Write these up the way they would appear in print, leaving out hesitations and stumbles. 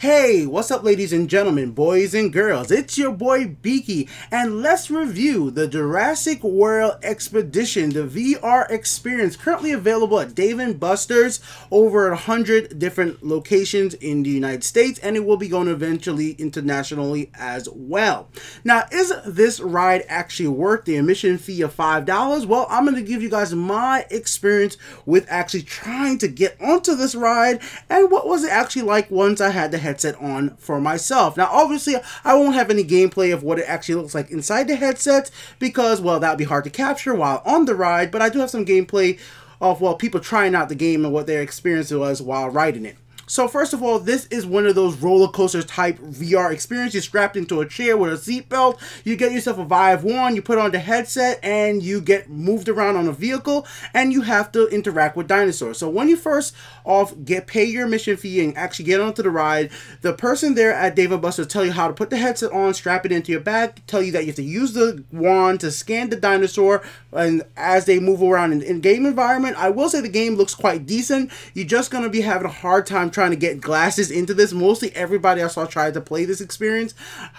Hey, what's up ladies and gentlemen, boys and girls? It's your boy Beaky, and let's review the Jurassic World Expedition, the VR experience currently available at Dave & Buster's, over 100 different locations in the United States, and it will be going eventually internationally as well. Now, is this ride actually worth the admission fee of $5? Well, I'm going to give you guys my experience with actually trying to get onto this ride, and what was it actually like once I had the headset on for myself. Now obviously I won't have any gameplay of what it actually looks like inside the headset because, well, that'd be hard to capture while on the ride, but I do have some gameplay of, well, people trying out the game and what their experience was while riding it. So first of all, this is one of those roller coaster type VR experience. You're strapped into a chair with a seatbelt. You get yourself a Vive 1, you put on the headset, and you get moved around on a vehicle, and you have to interact with dinosaurs. So when you first off pay your admission fee and actually get onto the ride, the person there at Dave & Buster's will tell you how to put the headset on, strap it into your back, tell you that you have to use the wand to scan the dinosaur, and as they move around in game environment. I will say the game looks quite decent. You're just going to be having a hard time trying to get glasses into this. Mostly everybody I saw tried to play this experience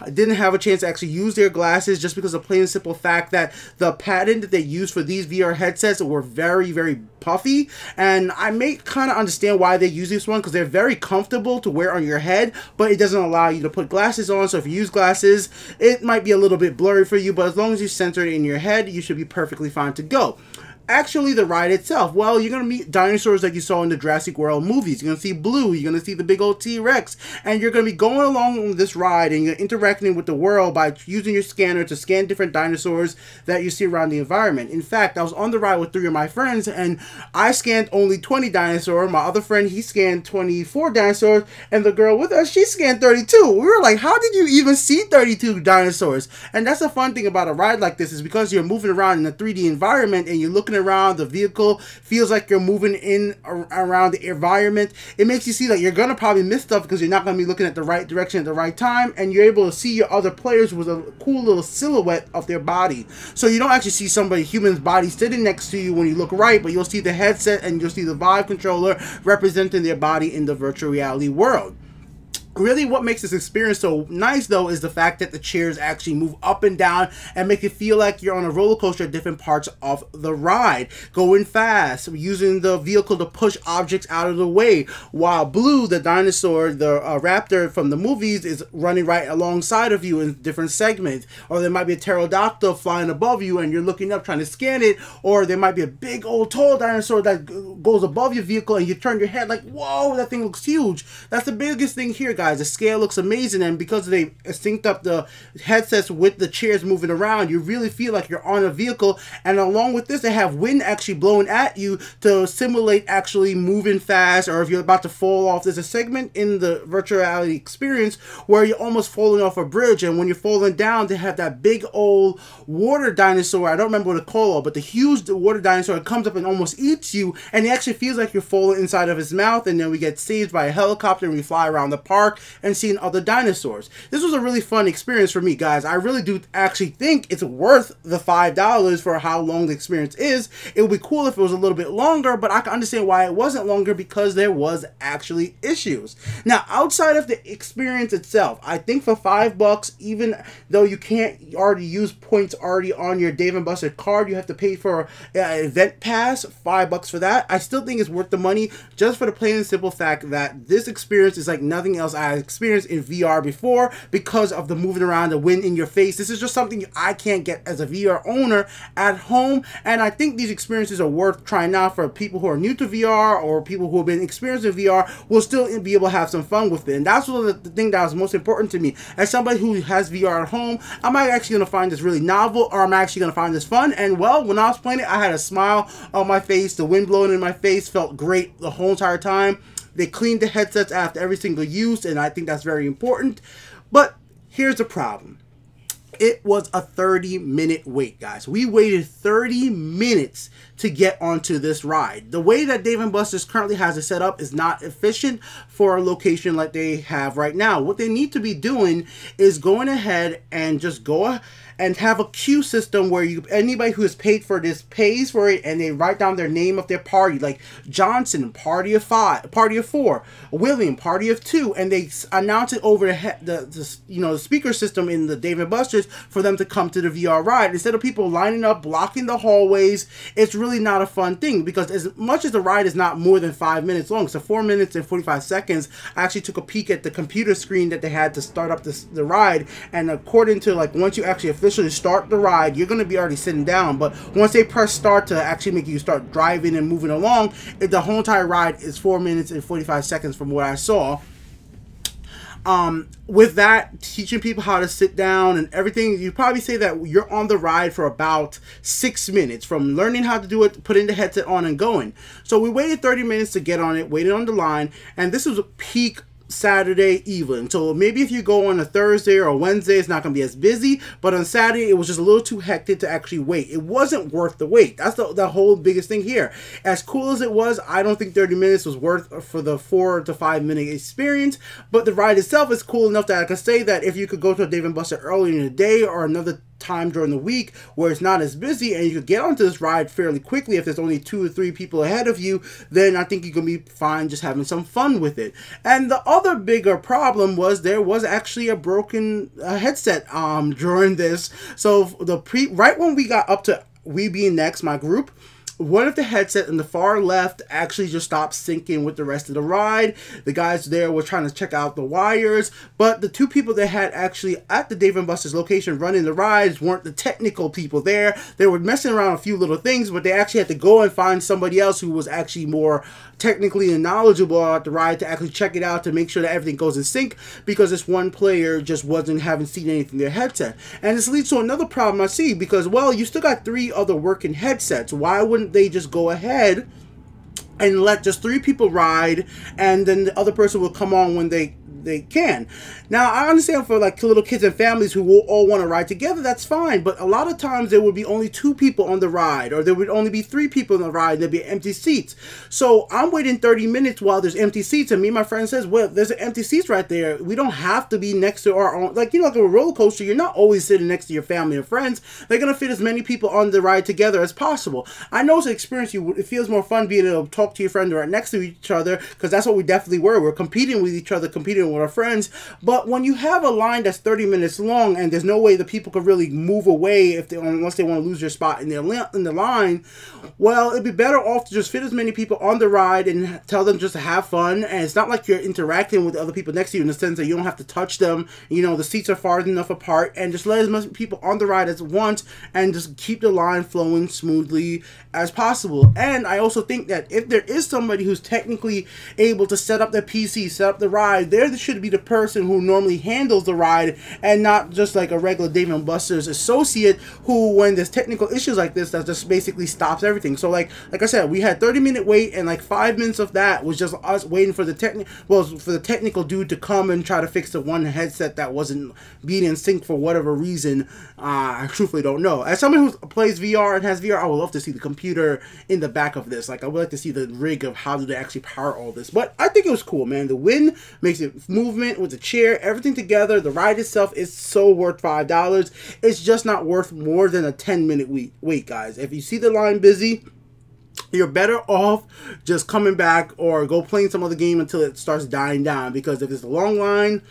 didn't have a chance to actually use their glasses just because of the plain and simple fact that the pattern that they use for these VR headsets were very, very puffy, and I may kind of understand why they use this one because they're very comfortable to wear on your head, but it doesn't allow you to put glasses on. So if you use glasses, it might be a little bit blurry for you, but as long as you center it in your head, you should be perfectly fine to go. Actually, the ride itself, well, you're going to meet dinosaurs like you saw in the Jurassic World movies. You're going to see Blue, you're going to see the big old T-Rex, and you're going to be going along this ride and you're interacting with the world by using your scanner to scan different dinosaurs that you see around the environment. In fact, I was on the ride with 3 of my friends, and I scanned only 20 dinosaurs. My other friend, he scanned 24 dinosaurs, and the girl with us, she scanned 32. We were like, how did you even see 32 dinosaurs? And that's the fun thing about a ride like this, is because you're moving around in a 3D environment and you're looking around, the vehicle feels like you're moving in around the environment. It makes you see that you're gonna probably miss stuff because you're not gonna be looking at the right direction at the right time, and you're able to see your other players with a cool little silhouette of their body. So you don't actually see somebody, human's body, sitting next to you when you look right, but you'll see the headset and you'll see the Vive controller representing their body in the virtual reality world. Really, what makes this experience so nice, though, is the fact that the chairs actually move up and down and make it feel like you're on a roller coaster at different parts of the ride, going fast, using the vehicle to push objects out of the way, while Blue, the dinosaur, the raptor from the movies, is running right alongside of you in different segments. Or there might be a pterodactyl flying above you and you're looking up trying to scan it, or there might be a big old tall dinosaur that goes above your vehicle and you turn your head like, whoa, that thing looks huge. That's the biggest thing here, guys. The scale looks amazing, and because they synced up the headsets with the chairs moving around, you really feel like you're on a vehicle. And along with this, they have wind actually blowing at you to simulate actually moving fast, or if you're about to fall off. There's a segment in the virtual reality experience where you're almost falling off a bridge, and when you're falling down, they have that big old water dinosaur. I don't remember what it's called, but the huge water dinosaur comes up and almost eats you, and it actually feels like you're falling inside of his mouth. And then we get saved by a helicopter and we fly around the park and seeing other dinosaurs. This was a really fun experience for me, guys. I really do actually think it's worth the $5 for how long the experience is. It would be cool if it was a little bit longer, but I can understand why it wasn't longer, because there was actually issues. Now, outside of the experience itself, I think for $5, even though you can't already use points already on your Dave & Buster card, you have to pay for an event pass, $5 for that. I still think it's worth the money, just for the plain and simple fact that this experience is like nothing else I experienced in VR before, because of the moving around, the wind in your face. This is just something I can't get as a VR owner at home, and I think these experiences are worth trying out for people who are new to VR, or people who have been experiencing VR will still be able to have some fun with it. And that's one of the thing that was most important to me. As somebody who has VR at home, am I actually going to find this really novel, or am I actually going to find this fun? And well, when I was playing it, I had a smile on my face. The wind blowing in my face felt great the whole entire time. They cleaned the headsets after every single use, and I think that's very important. But here's the problem. It was a 30-minute wait, guys. We waited 30 minutes to get onto this ride. The way that Dave & Buster's currently has it set up is not efficient for a location like they have right now. What they need to be doing is going ahead and just go and have a queue system where anybody who has paid for this pays for it, and they write down their name of their party, like Johnson, party of 5, party of 4, William, party of 2, and they announce it over the speaker system in the Dave & Buster's for them to come to the VR ride. Instead of people lining up, blocking the hallways, it's really not a fun thing, because as much as the ride is not more than 5 minutes long, so 4 minutes and 45 seconds, I actually took a peek at the computer screen that they had to start up the ride, and according to, like, once you actually officially start the ride, you're going to be already sitting down, but once they press start to actually make you start driving and moving along, the whole entire ride is 4 minutes and 45 seconds from what I saw. With that, teaching people how to sit down and everything, you probably say that you're on the ride for about 6 minutes from learning how to do it, putting the headset on and going. So we waited 30 minutes to get on it, waited on the line, and this was a peak Saturday evening. So maybe if you go on a Thursday or a Wednesday, it's not going to be as busy, but on Saturday it was just a little too hectic to actually wait. It wasn't worth the wait. That's the whole biggest thing here. As cool as it was, I don't think 30 minutes was worth for the 4 to 5 minute experience, but the ride itself is cool enough that I could say that if you could go to a Dave & Buster early in the day or another time during the week where it's not as busy and you could get onto this ride fairly quickly, if there's only 2 or 3 people ahead of you, then I think you can be fine just having some fun with it. And the other bigger problem was there was actually a broken headset during this. So right when we got up to we being next, my group, one of the headset in the far left actually just stopped syncing with the rest of the ride. The guys there were trying to check out the wires, but the 2 people that had actually at the Dave & Buster's location running the rides weren't the technical people there. They were messing around a few little things, but they actually had to go and find somebody else who was actually more technically and knowledgeable about the ride to actually check it out to make sure that everything goes in sync, because this one player just haven't seen anything in their headset. And this leads to another problem I see, because, well, you still got 3 other working headsets. Why wouldn't they just go ahead and let just 3 people ride, and then the other person will come on when they can? Now, I understand for like little kids and families who will all want to ride together, that's fine, but a lot of times there would be only 2 people on the ride, or there would only be 3 people on the ride, and there'd be empty seats. So I'm waiting 30 minutes while there's empty seats, and me and my friend says, well, there's an empty seats right there. We don't have to be next to our own, like, like a roller coaster, you're not always sitting next to your family or friends. They're going to fit as many people on the ride together as possible. I know it's an experience, it feels more fun being able to talk to your friend right next to each other, because that's what we definitely were. We're competing with each other, competing with our friends. But when you have a line that's 30 minutes long and there's no way the people could really move away unless they want to lose their spot in the line, well, it'd be better off to just fit as many people on the ride and tell them just to have fun. And it's not like you're interacting with the other people next to you in the sense that you don't have to touch them. The seats are far enough apart, and just let as much people on the ride as once and just keep the line flowing smoothly as possible. And I also think that if there is somebody who's technically able to set up their PC, set up the ride, there should be the person who normally handles the ride, and not just like a regular Dave & Buster's associate who, when there's technical issues like this, that just basically stops everything. So like I said, we had 30-minute wait, and like 5 minutes of that was just us waiting for the technical dude to come and try to fix the one headset that wasn't being in sync for whatever reason. I truthfully don't know. As someone who plays VR and has VR, I would love to see the computer in the back of this. Like, I would like to see the rig of how do they actually power all this. But I think it was cool, man. The wind makes it movement with the chair, everything together. The ride itself is so worth $5. It's just not worth more than a 10-minute wait, guys. If you see the line busy, you're better off just coming back or go playing some other game until it starts dying down. Because if it's a long line,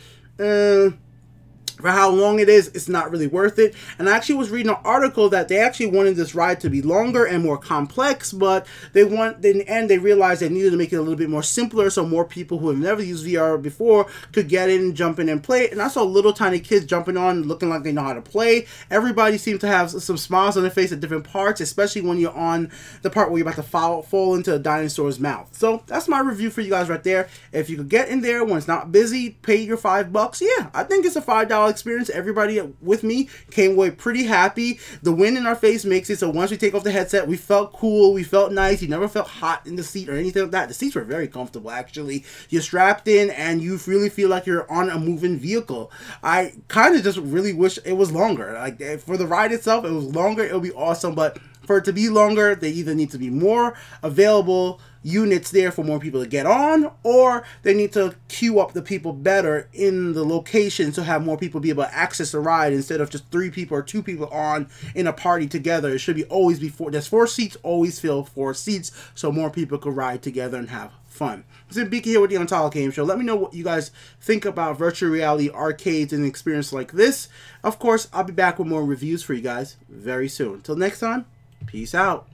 for how long it is, it's not really worth it. And I actually was reading an article that they actually wanted this ride to be longer and more complex, but in the end they realized they needed to make it a little bit more simpler so more people who have never used VR before could get in, jump in, and play it. And I saw little tiny kids jumping on, looking like they know how to play. Everybody seemed to have some smiles on their face at different parts, especially when you're on the part where you're about to fall into a dinosaur's mouth. So that's my review for you guys right there. If you could get in there when it's not busy, pay your $5, yeah, I think it's a $5 experience. Everybody with me came away pretty happy. The wind in our face makes it so once we take off the headset, we felt cool, we felt nice. You never felt hot in the seat or anything like that. The seats were very comfortable, actually. You're strapped in and you really feel like you're on a moving vehicle. I kind of just really wish it was longer. Like, for the ride itself, it was longer, it would be awesome, but For it to be longer, they either need to be more available units there for more people to get on, or they need to queue up the people better in the location to have more people be able to access the ride instead of just 3 people or 2 people on in a party together. It should be always be 4. There's 4 seats, always fill 4 seats so more people could ride together and have fun. This is Beaky here with the Untitled Game Show. Let me know what you guys think about virtual reality arcades and an experience like this. Of course, I'll be back with more reviews for you guys very soon. Until next time, peace out.